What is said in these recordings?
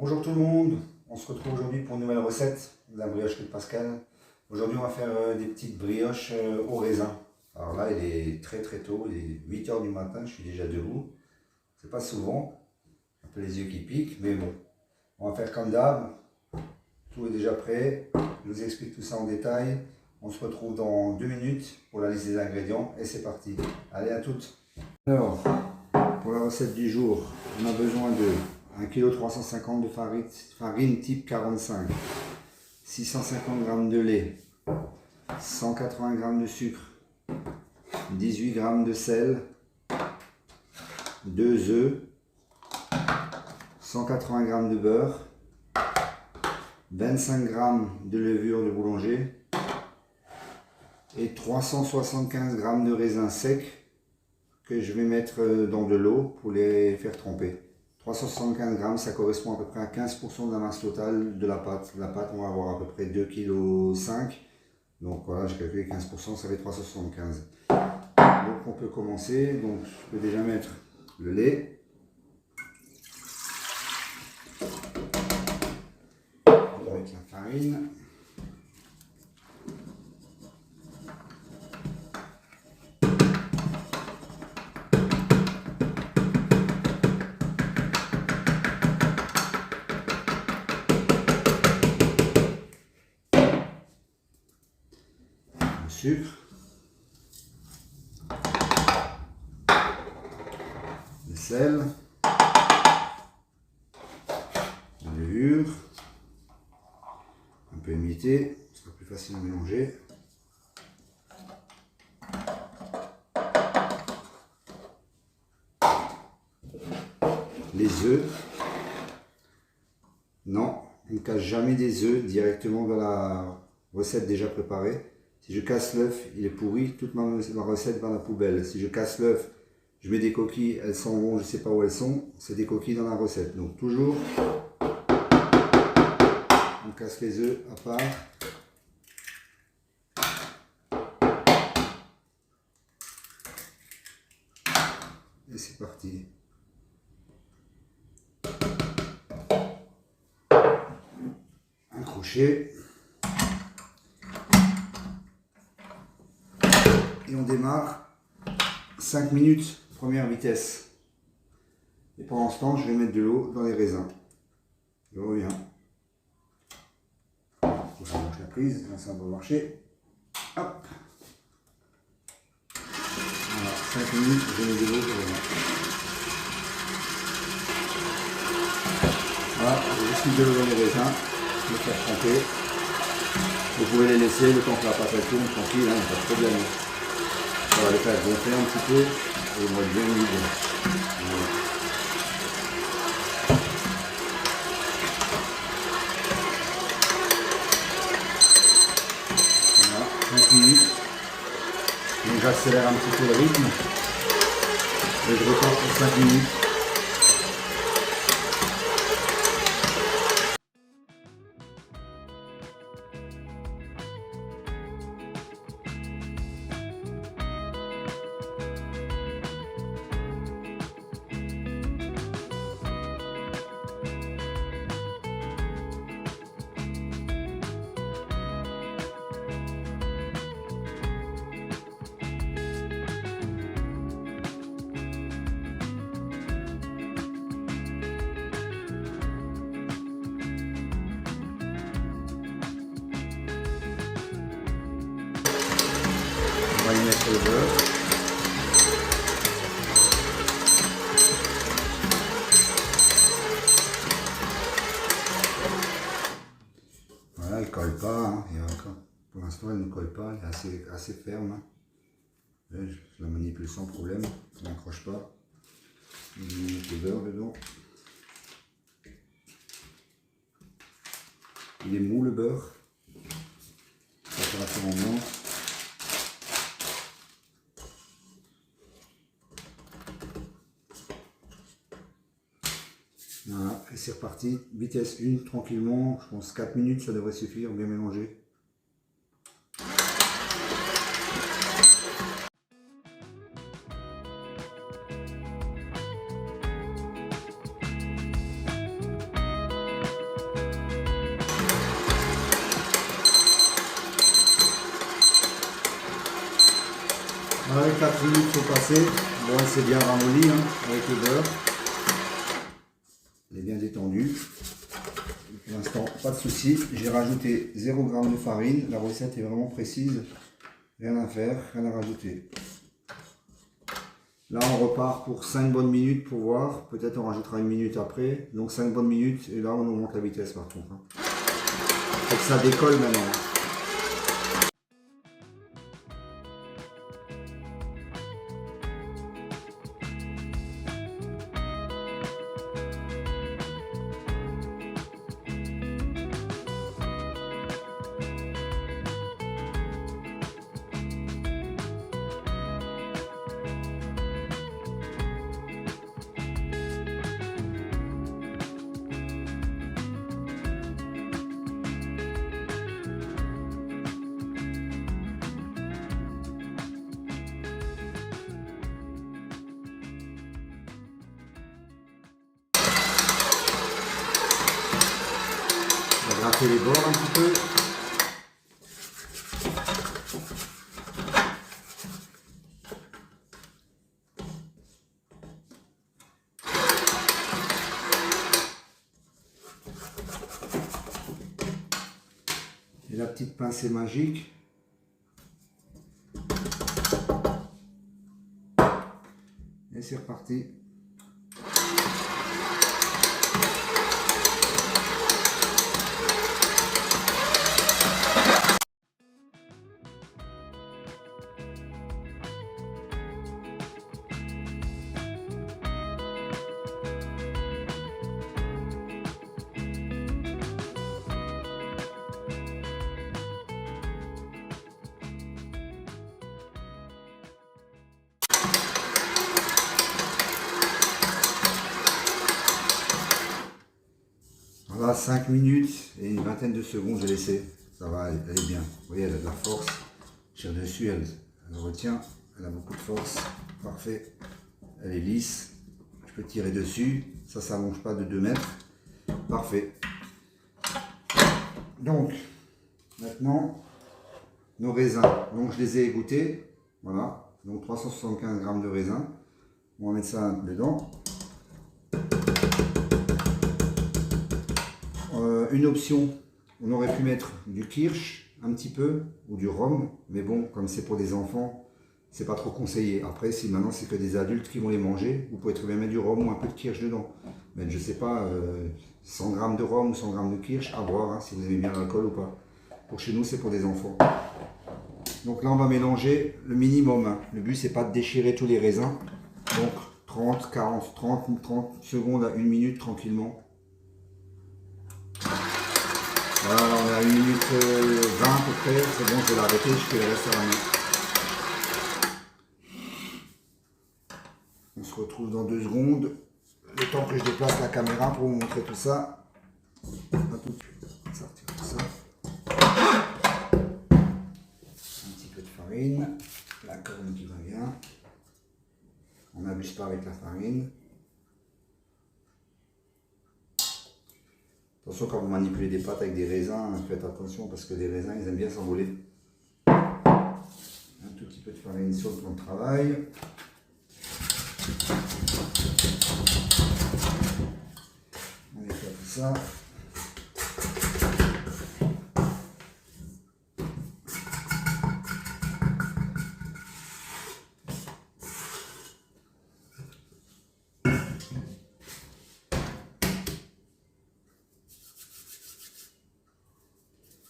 Bonjour tout le monde, on se retrouve aujourd'hui pour une nouvelle recette de la brioche de Pascal. Aujourd'hui on va faire des petites brioches au raisin. Alors là il est très tôt, il est 8 h du matin, je suis déjà debout. C'est pas souvent, un peu les yeux qui piquent, mais bon. On va faire comme d'hab, tout est déjà prêt, je vous explique tout ça en détail. On se retrouve dans 2 minutes pour la liste des ingrédients et c'est parti. Allez, à toutes. Alors, pour la recette du jour, on a besoin de 1,350 kg de farine type 45, 650 g de lait, 180 g de sucre, 18 g de sel, 2 œufs, 180 g de beurre, 25 g de levure de boulanger et 375 g de raisins secs que je vais mettre dans de l'eau pour les faire tremper. 375 g, ça correspond à peu près à 15% de la masse totale de la pâte. La pâte, on va avoir à peu près 2,5 kg. Donc voilà, j'ai calculé 15%, ça fait 375. Donc on peut commencer. Donc je peux déjà mettre le lait. Avec la farine. Sucre, le sel, la levure, un peu imité, ce sera plus facile à mélanger. Les œufs, non, on ne casse jamais des œufs directement dans la recette déjà préparée. Si je casse l'œuf, il est pourri, toute ma recette va à la poubelle. Si je casse l'œuf, je mets des coquilles, elles s'en vont, je ne sais pas où elles sont, c'est des coquilles dans la recette. Donc toujours, on casse les œufs à part. Et c'est parti. Un crochet. Et on démarre 5 minutes, première vitesse. Et pendant ce temps, je vais mettre de l'eau dans les raisins. Je reviens. Je relâche la prise, là ça va marcher. Hop. Voilà, 5 minutes, je mets de l'eau, je reviens. Voilà, je vais juste de l'eau dans les raisins, je vais faire tremper. Vous pouvez les laisser le temps que la pâte tourne, tranquille, hein, pas de problème. On va les faire gonfler un petit peu et ils vont être bien humides. Voilà. Voilà, 5 minutes. Donc j'accélère un petit peu le rythme et je repars pour 5 minutes. On va y mettre le beurre. Voilà, elle ne colle pas. Hein. Pour l'instant, elle ne colle pas. Elle est assez ferme. Hein. Je la manipule sans problème. Elle n'accroche pas. Je vais mettre le beurre dedans. Il est mou le beurre. Température ambiante. Voilà, et c'est reparti, vitesse 1, tranquillement, je pense 4 minutes, ça devrait suffire, bien mélanger. Voilà, les 4 minutes sont passées. Bon, elle s'est bien ramollie hein, avec le beurre. Elle est bien détendue. Pour l'instant, pas de souci. J'ai rajouté 0 g de farine. La recette est vraiment précise. Rien à faire, rien à rajouter. Là, on repart pour 5 bonnes minutes pour voir. Peut-être on rajoutera une minute après. Donc 5 bonnes minutes. Et là, on augmente la vitesse par contre. Faut que ça décolle maintenant. On va gratter les bords un petit peu. Et la petite pincée magique. Et c'est reparti. Voilà, 5 minutes et une vingtaine de secondes, j'ai laissé. Ça va, elle est bien. Vous voyez, elle a de la force. Je tire dessus, elle retient. Elle a beaucoup de force. Parfait. Elle est lisse. Je peux tirer dessus. Ça ne s'allonge pas de 2 mètres. Parfait. Donc, maintenant, nos raisins. Donc, je les ai égouttés. Voilà. Donc, 375 g de raisins. On va mettre ça dedans. Une option, on aurait pu mettre du kirsch un petit peu ou du rhum, mais bon, comme c'est pour des enfants, c'est pas trop conseillé. Après, si maintenant c'est que des adultes qui vont les manger, vous pouvez très bien mettre du rhum ou un peu de kirsch dedans. Mais je sais pas, 100 g de rhum ou 100 g de kirsch, à voir hein, si vous aimez bien l'alcool ou pas. Pour chez nous, c'est pour des enfants. Donc là, on va mélanger le minimum. Hein. Le but, c'est pas de déchirer tous les raisins. Donc 30 secondes à 1 minute tranquillement. Voilà, on est à 1 minute 20 à peu près, c'est bon, je vais l'arrêter, je fais le reste à la main. On se retrouve dans 2 secondes, le temps que je déplace la caméra pour vous montrer tout ça. Sortir tout ça. Un petit peu de farine, la corne qui va bien. On n'abuse pas avec la farine. Attention quand vous manipulez des pâtes avec des raisins, faites attention parce que les raisins ils aiment bien s'envoler. Un tout petit peu de farine sur le plan de travail. On éclate tout ça.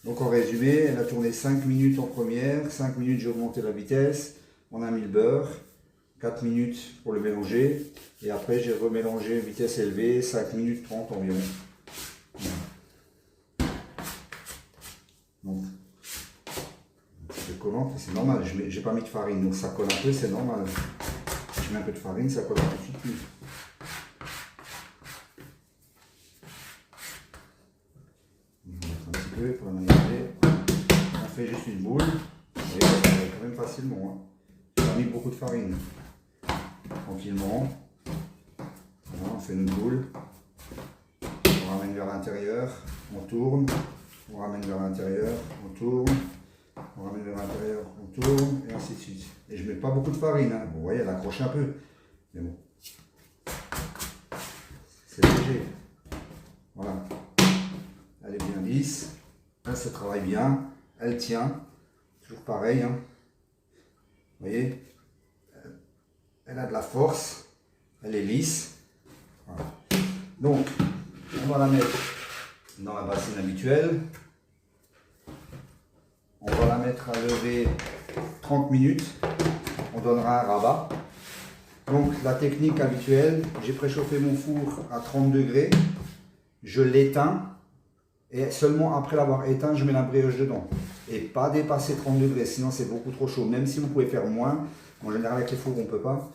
Donc en résumé, elle a tourné 5 minutes en première, 5 minutes j'ai augmenté la vitesse, on a mis le beurre, 4 minutes pour le mélanger, et après j'ai remélangé vitesse élevée, 5 minutes 30 environ. Donc, un petit peu collante, c'est normal, j'ai pas mis de farine, donc ça colle un peu, c'est normal. Si je mets un peu de farine, ça colle tout de suite plus. Pour la manipuler. On fait juste une boule et ça va quand même facilement. Hein. J'ai pas mis beaucoup de farine. Tranquillement. Voilà, on fait une boule. On ramène vers l'intérieur. On tourne. On ramène vers l'intérieur. On tourne. on ramène vers l'intérieur, on tourne, et ainsi de suite. Et je mets pas beaucoup de farine, hein. Vous voyez, elle accroche un peu, mais bon. C'est léger. Voilà. Elle est bien lisse. Elle se travaille bien. Elle tient. Toujours pareil, hein. Vous voyez, elle a de la force. Elle est lisse. Voilà. Donc, on va la mettre dans la bassine habituelle. On va la mettre à lever 30 minutes. On donnera un rabat. Donc, la technique habituelle, j'ai préchauffé mon four à 30 degrés. Je l'éteins. Et seulement après l'avoir éteint, je mets la brioche dedans. Et pas dépasser 30 degrés, sinon c'est beaucoup trop chaud. Même si vous pouvez faire moins, en général avec les fours on ne peut pas.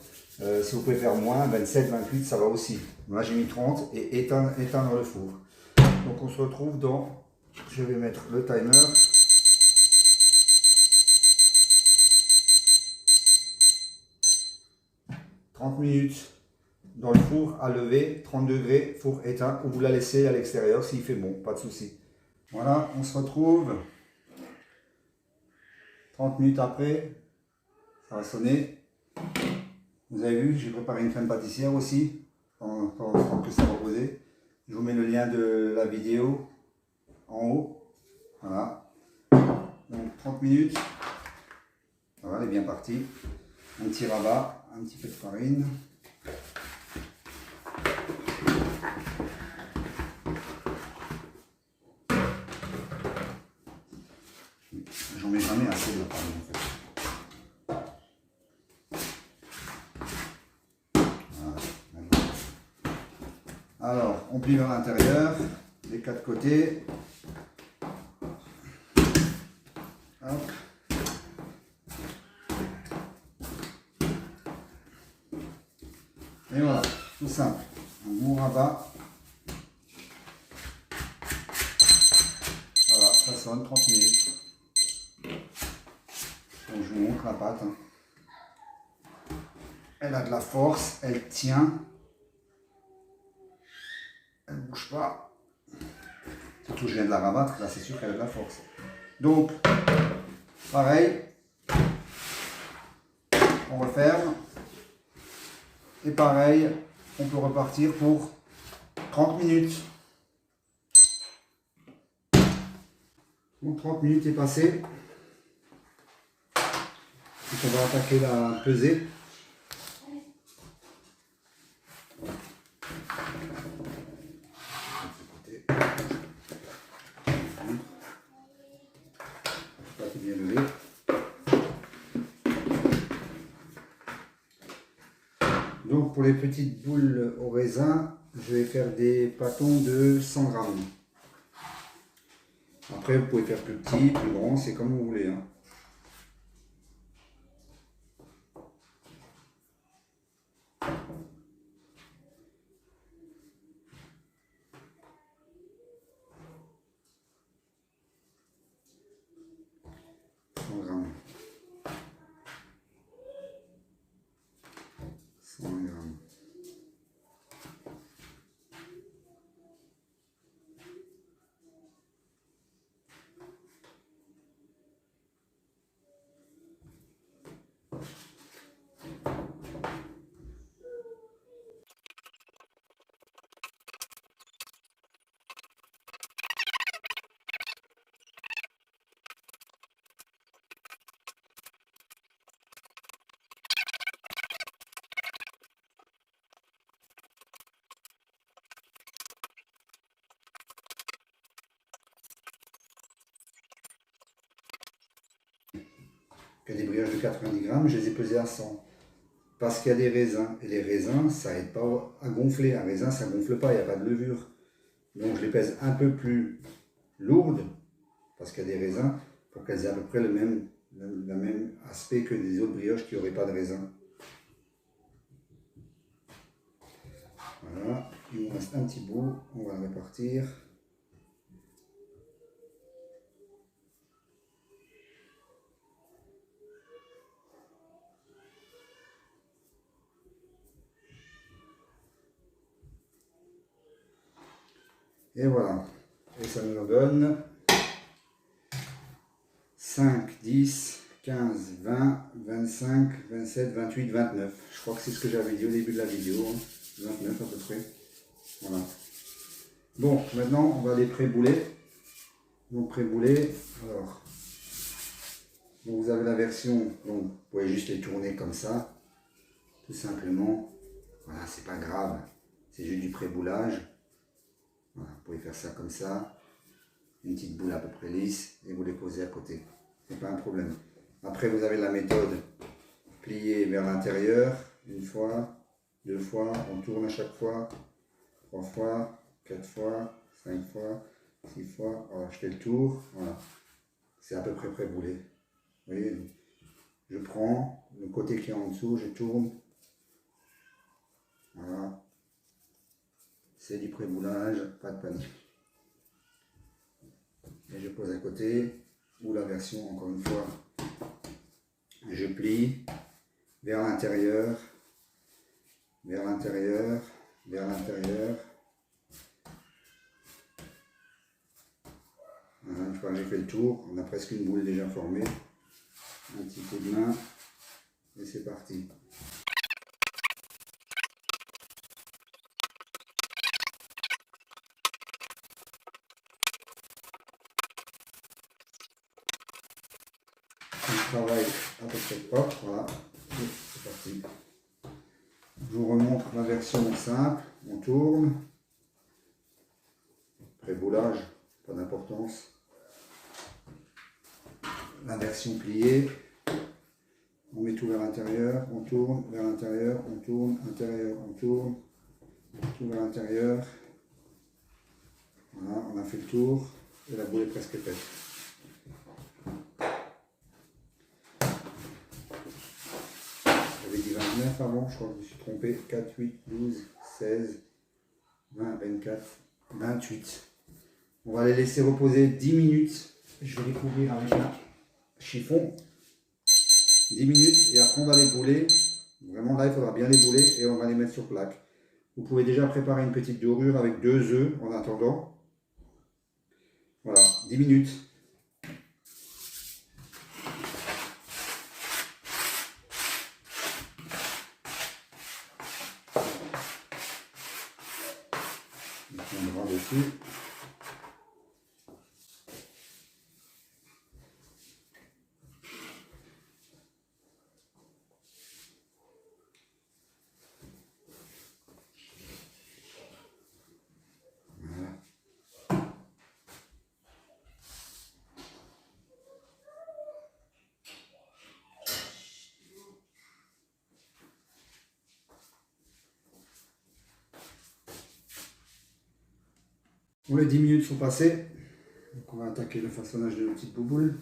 Si vous pouvez faire moins, 27, 28, ça va aussi. Moi j'ai mis 30 et éteint dans le four. Donc on se retrouve dans, je vais mettre le timer. « 30 minutes dans le four à lever, 30 degrés, four éteint, ou vous la laissez à l'extérieur s'il fait bon, pas de souci. Voilà, on se retrouve 30 minutes après, ça va sonner. Vous avez vu, j'ai préparé une crème pâtissière aussi, pendant que ça va reposer. Je vous mets le lien de la vidéo en haut. Voilà. Donc 30 minutes. Voilà, elle est bien partie. Un petit rabat, un petit peu de farine. J'en mets jamais assez de la farine en fait. Alors, on plie vers l'intérieur, les quatre côtés. Hop. Et voilà, tout simple. Un bon rabat. Voilà, ça sonne 30 minutes. Donc je vous montre la pâte. Elle a de la force, elle tient. Elle ne bouge pas. Surtout je viens de la rabattre, là c'est sûr qu'elle a de la force. Donc, pareil, on referme. Et pareil, on peut repartir pour 30 minutes. Donc 30 minutes est passé. Donc on va attaquer la pesée. Bien levé. Donc pour les petites boules au raisin, je vais faire des pâtons de 100 grammes. Après vous pouvez faire plus petit, plus grand, c'est comme vous voulez. Hein. Grammes. 100 grammes. Il y a des brioches de 90 grammes, je les ai pesées à 100. Parce qu'il y a des raisins. Et les raisins, ça n'aide pas à gonfler. Un raisin, ça ne gonfle pas, il n'y a pas de levure. Donc je les pèse un peu plus lourdes, parce qu'il y a des raisins, pour qu'elles aient à peu près le même aspect que des autres brioches qui n'auraient pas de raisin. Voilà, il nous reste un petit bout, on va le répartir. Et voilà, et ça nous donne 5, 10, 15, 20, 25, 27, 28, 29. Je crois que c'est ce que j'avais dit au début de la vidéo. Hein. 29 à peu près. Voilà. Bon, maintenant on va les pré-bouler. Donc pré-bouler. Alors, donc vous avez la version, donc vous pouvez juste les tourner comme ça. Tout simplement. Voilà, c'est pas grave. C'est juste du pré-boulage. Voilà, vous pouvez faire ça comme ça. Une petite boule à peu près lisse et vous les posez à côté. C'est pas un problème. Après, vous avez la méthode plier vers l'intérieur. Une fois, deux fois, on tourne à chaque fois. 3 fois, 4 fois, 5 fois, 6 fois. Voilà, je fais le tour. Voilà. C'est à peu près pré-boulé. Vous voyez, je prends le côté qui est en dessous, je tourne. Voilà. C'est du pré-boulage, pas de panique. Et je pose à côté, ou la version, encore une fois, je plie vers l'intérieur, vers l'intérieur, vers l'intérieur. Voilà, une fois que j'ai fait le tour, on a presque une boule déjà formée. Un petit coup de main, et c'est parti. On travaille à peu près propre, voilà, et c'est parti. Je vous remontre la version simple, on tourne, pré-boulage, pas d'importance. La version pliée, on met tout vers l'intérieur, on tourne, vers l'intérieur, on tourne, intérieur, on tourne, tout vers l'intérieur. Voilà, on a fait le tour et la boule est presque faite. J'avais dit 29 avant, je crois que je me suis trompé. 4, 8, 12, 16, 20, 24, 28. On va les laisser reposer 10 minutes. Je vais les couvrir avec un chiffon. 10 minutes et après on va les bouler. Vraiment là il faudra bien les bouler et on va les mettre sur plaque. Vous pouvez déjà préparer une petite dorure avec 2 œufs en attendant. Voilà, 10 minutes. On prendra dessus. Bon, les 10 minutes sont passées, donc on va attaquer le façonnage de nos petites bouboules.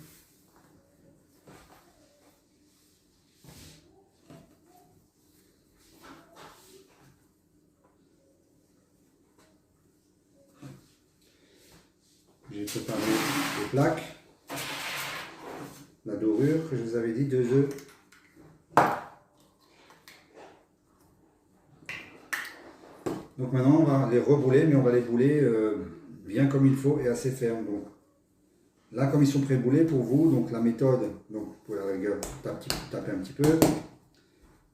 J'ai préparé les plaques, la dorure que je vous avais dit, 2 œufs. Donc maintenant on va les rebouler, mais on va les bouler bien comme il faut et assez ferme. Donc là comme ils sont pré-boulés pour vous, donc la méthode, donc vous pouvez à la rigueur taper un petit peu,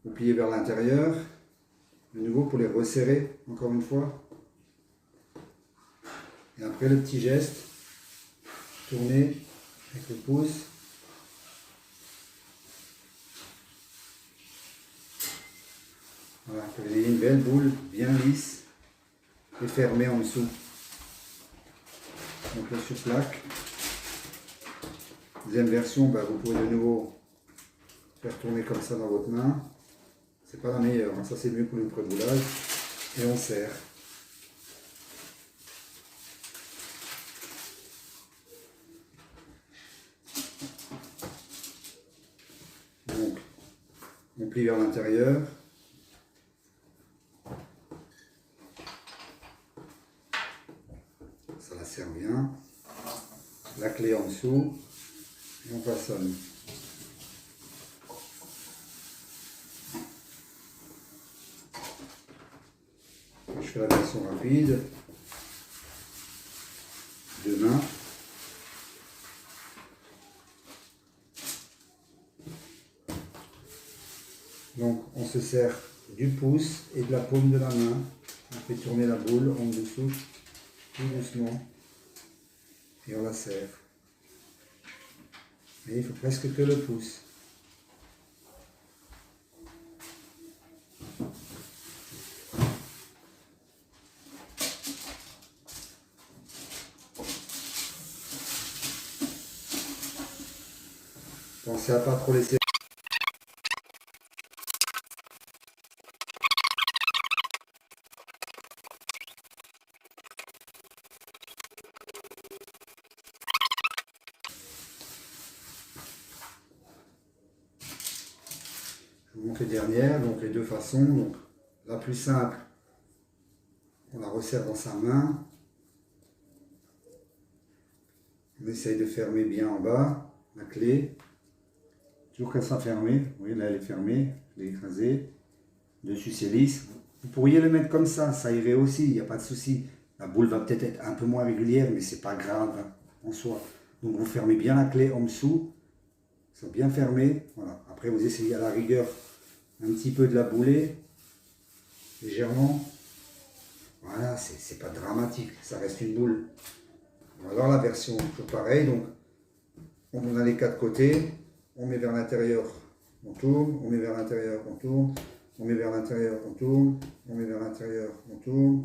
vous pliez vers l'intérieur, de nouveau pour les resserrer encore une fois. Et après le petit geste, tourner avec le pouce. Voilà, que vous ayez une belle boule bien lisse et fermée en dessous. Donc là sur plaque. Deuxième version, bah, vous pouvez de nouveau faire tourner comme ça dans votre main. C'est pas la meilleure, hein. Ça c'est mieux pour le pré-boulage. Et on serre. Donc, on plie vers l'intérieur. Ça la serre bien. La clé en dessous. Et on façonne. Je fais la version rapide. 2 mains. Donc on se sert du pouce et de la paume de la main. On fait tourner la boule en dessous, tout doucement. Et on la serre. Et il faut presque que le pouce. Pensez à pas trop laisser. Je vous montre les dernières, donc les deux façons. Donc la plus simple, on la resserre dans sa main. On essaye de fermer bien en bas la clé. Toujours qu'elle soit fermée. Vous voyez, là elle est fermée, je l'ai écrasée. Dessus c'est lisse. Vous pourriez le mettre comme ça irait aussi, il n'y a pas de souci. La boule va peut-être être un peu moins régulière, mais c'est pas grave hein, en soi. Donc vous fermez bien la clé en dessous. C'est bien fermé. Voilà. Après vous essayez à la rigueur un petit peu de la bouler, légèrement. Voilà, c'est pas dramatique, ça reste une boule. Alors la version toujours pareil, donc on a les quatre côtés, on met vers l'intérieur, on tourne, on met vers l'intérieur, on tourne, on met vers l'intérieur, on tourne, on met vers l'intérieur, on tourne,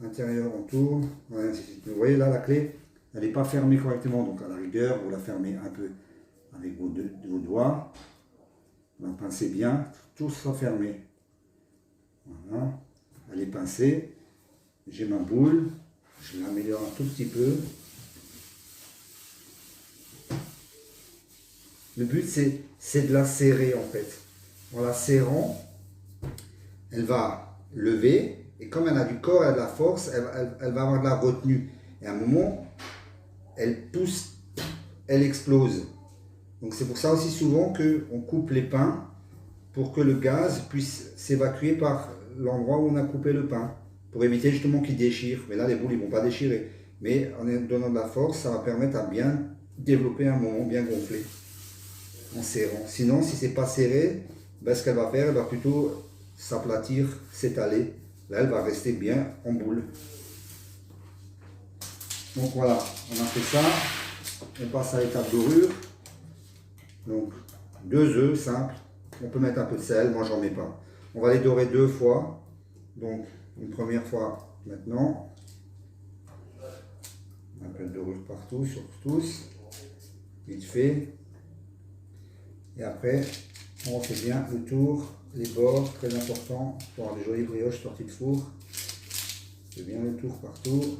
l'intérieur, on tourne. Voilà, vous voyez là la clé, elle n'est pas fermée correctement, donc à la rigueur, vous la fermez un peu avec vos doigts, vous la pincez bien, tout sera fermé. Voilà, elle est pincée, j'ai ma boule, je l'améliore un tout petit peu. Le but c'est de la serrer en fait. En la serrant, elle va lever et comme elle a du corps, elle a de la force, elle va avoir de la retenue. Et à un moment, elle pousse, elle explose. Donc c'est pour ça aussi souvent qu'on coupe les pains pour que le gaz puisse s'évacuer par l'endroit où on a coupé le pain. Pour éviter justement qu'il déchire. Mais là les boules ne vont pas déchirer. Mais en donnant de la force, ça va permettre à bien développer un moment, bien gonfler. En serrant. Sinon, si c'est pas serré, ben, ce qu'elle va faire, elle va plutôt s'aplatir, s'étaler. Là, elle va rester bien en boule. Donc voilà, on a fait ça. On passe à l'étape dorure. Donc, 2 œufs simples. On peut mettre un peu de sel, moi j'en mets pas. On va les dorer 2 fois. Donc, une première fois maintenant. Un peu de dorure partout, sur tous. Vite fait. Et après, on fait bien le tour, les bords, très important pour avoir des jolies brioches sorties de four. On fait bien le tour partout.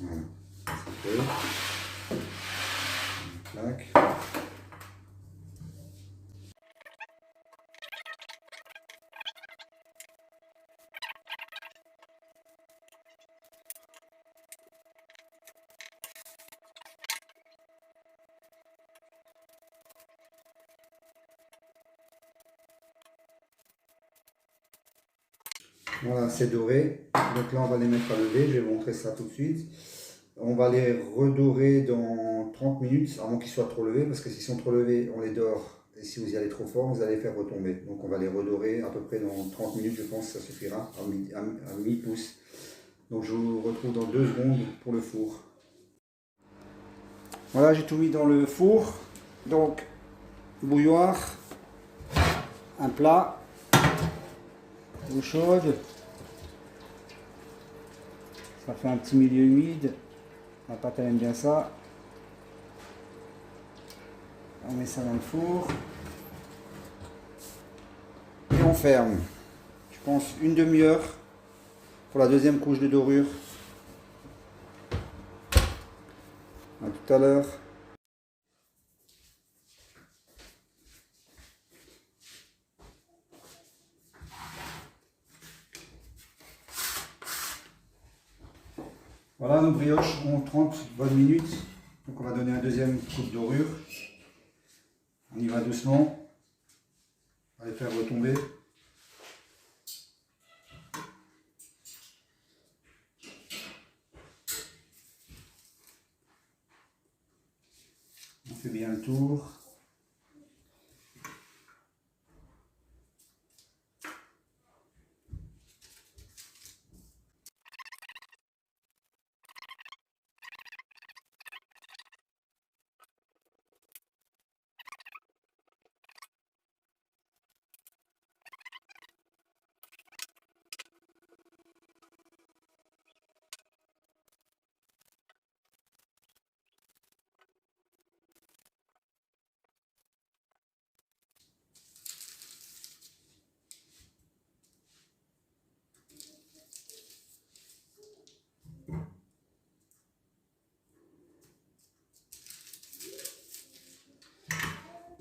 Voilà, c'est fait. Clac. Voilà, c'est doré. Donc là, on va les mettre à lever. Je vais vous montrer ça tout de suite. On va les redorer dans 30 minutes avant qu'ils soient trop levés. Parce que s'ils sont trop levés, on les dore. Et si vous y allez trop fort, vous allez les faire retomber. Donc on va les redorer à peu près dans 30 minutes. Je pense que ça suffira à mi-pouce. Donc je vous retrouve dans 2 secondes pour le four. Voilà, j'ai tout mis dans le four. Donc, bouilloire, un plat, eau chaude. Ça fait un petit milieu humide. Ma pâte elle aime bien ça. On met ça dans le four. Et on ferme. Je pense une demi-heure pour la deuxième couche de dorure. À tout à l'heure. Voilà nos brioches ont 30 bonnes minutes. Donc on va donner un deuxième coup de dorure. On y va doucement. On va les faire retomber. On fait bien le tour.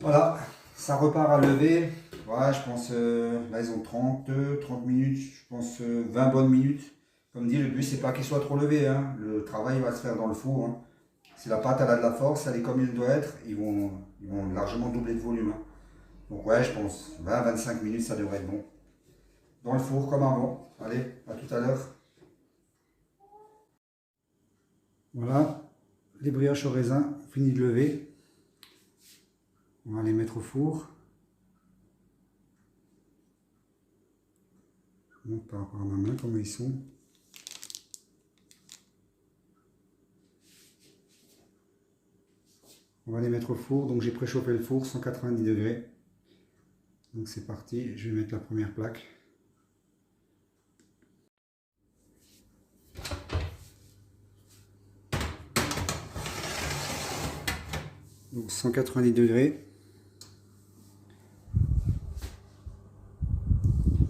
Voilà, ça repart à lever. Voilà, je pense, là ils ont 30 minutes, je pense 20 bonnes minutes. Comme dit, le but c'est pas qu'il soit trop levé, hein. Le travail va se faire dans le four, hein. Si la pâte elle a de la force, elle est comme il doit être, ils vont largement doubler de volume, hein. Donc ouais, je pense 20-25 minutes ça devrait être bon. Dans le four comme avant. Allez, à tout à l'heure. Voilà, les brioches au raisin, fini de lever. On va les mettre au four. Je montre par rapport à ma main comment ils sont. On va les mettre au four. Donc j'ai préchauffé le four 190 degrés. Donc c'est parti. Je vais mettre la première plaque. Donc 190 degrés.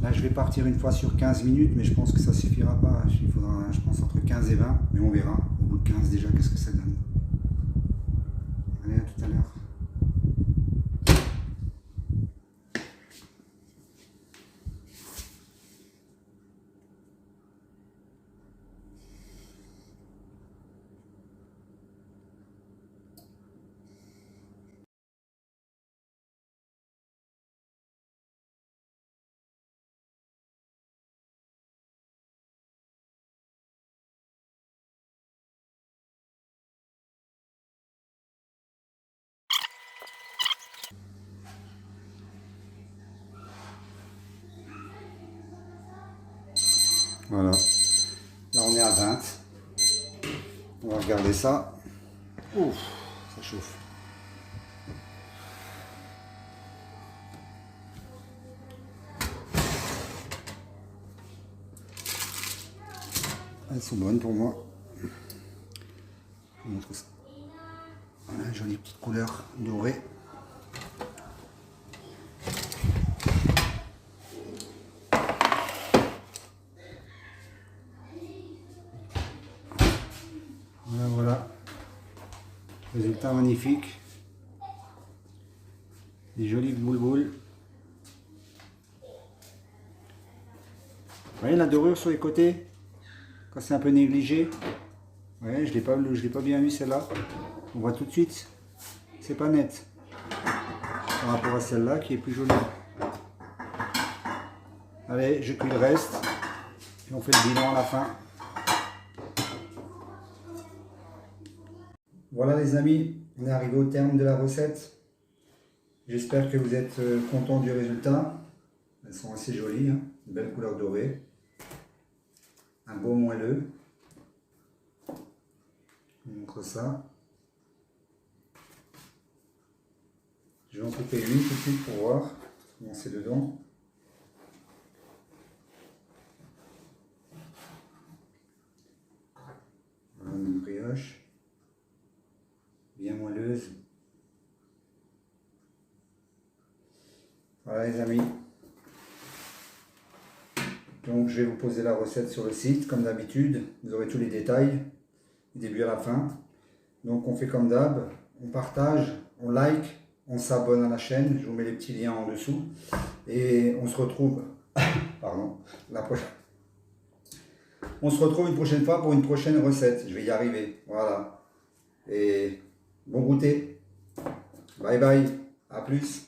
Là, je vais partir une fois sur 15 minutes, mais je pense que ça suffira pas. Il faudra, je pense, entre 15 et 20, mais on verra au bout de 15 déjà qu'est-ce que ça donne. Allez, à tout à l'heure. Voilà. Là, on est à 20. On va regarder ça. Ouf, ça chauffe. Elles sont bonnes pour moi. Je vous montre ça. Voilà, jolie petite couleur dorée. Voilà, voilà. Résultat magnifique. Des jolies boules. Vous voyez la dorure sur les côtés? Quand c'est un peu négligé. Ouais, je l'ai pas bien vu celle-là. On voit tout de suite. C'est pas net. Par rapport à celle-là qui est plus jolie. Allez, je cuis le reste. Et on fait le bilan à la fin. Voilà les amis, on est arrivé au terme de la recette. J'espère que vous êtes contents du résultat. Elles sont assez jolies, hein. Une belle couleur dorée. Un beau moelleux. Je vous montre ça. Je vais en couper une tout de suite pour voir comment c'est dedans. Voilà une brioche. Bien moelleuse. Voilà les amis. Donc je vais vous poser la recette sur le site comme d'habitude. Vous aurez tous les détails du début à la fin. Donc on fait comme d'hab. On partage, on like, on s'abonne à la chaîne. Je vous mets les petits liens en dessous. Et on se retrouve pardon, On se retrouve une prochaine fois pour une prochaine recette. Je vais y arriver. Voilà. Et bon goûter. Bye bye. À plus.